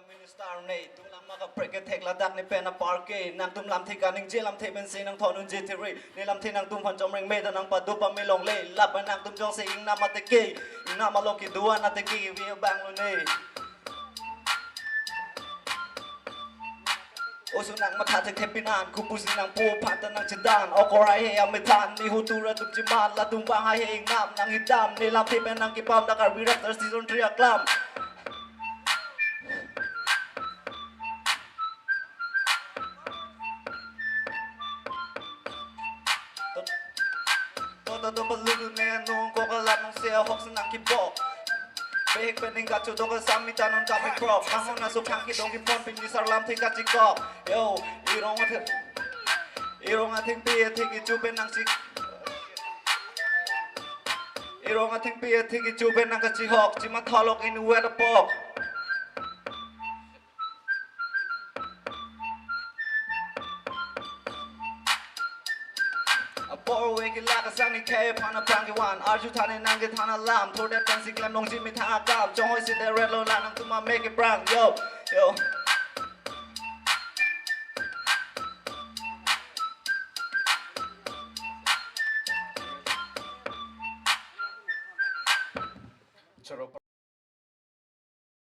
Minister này tung làm mà gặp break cái thẹt là đặc này pen park nàng tung làm thì cả ninh chia làm thì bên xin nàng thọ nun chia thì nên làm thì nàng tung phần trong ring mê nàng bắt đuôi mi lồng lê lap nàng tung trong say nam mà teki nam mà loki dua na teki vì bang luôn nàyโอ้สุนังมาถ่ายเทปพินานคุปุสินังปูผ่านตะนังจินดานออกไรให้ยังไม่ทันนี่หูตูระตุกจิมานละตุงบางให้เองน้ำนังหิดดำนี่ลำที่เป็นนังกิปามดักการวิรัตซีซั่น3กล้ามตัวบอลลูนเนี่ยนุ่งก็กระลับน้องเสียหกสนังกิบอกเบกเป็นหนึ่งกับจุดตรงกับซ้ำมีจานนกับไม่ครบข้างห้องน่าสุขังคิดตรงกิปอนเป็นยิสารลำที่กับจิกอกโย่อีร้องว่าเถอะอีร้องว่าทิ้งปีที่กิจูเป็นนางจิอีร้องว่าทิ้งปีที่กิจูเป็นนางกับจิหอกจิมาทอลกอินเวดปอกปอเวกิลากสังนิเคพานาพังกิวันอาจุธานินังกิธานาลามโทเดตันสิกลมลงจิมิทางอากาศจงให้สิเดเรลโลลานังตุมาเมกิบรังโยโย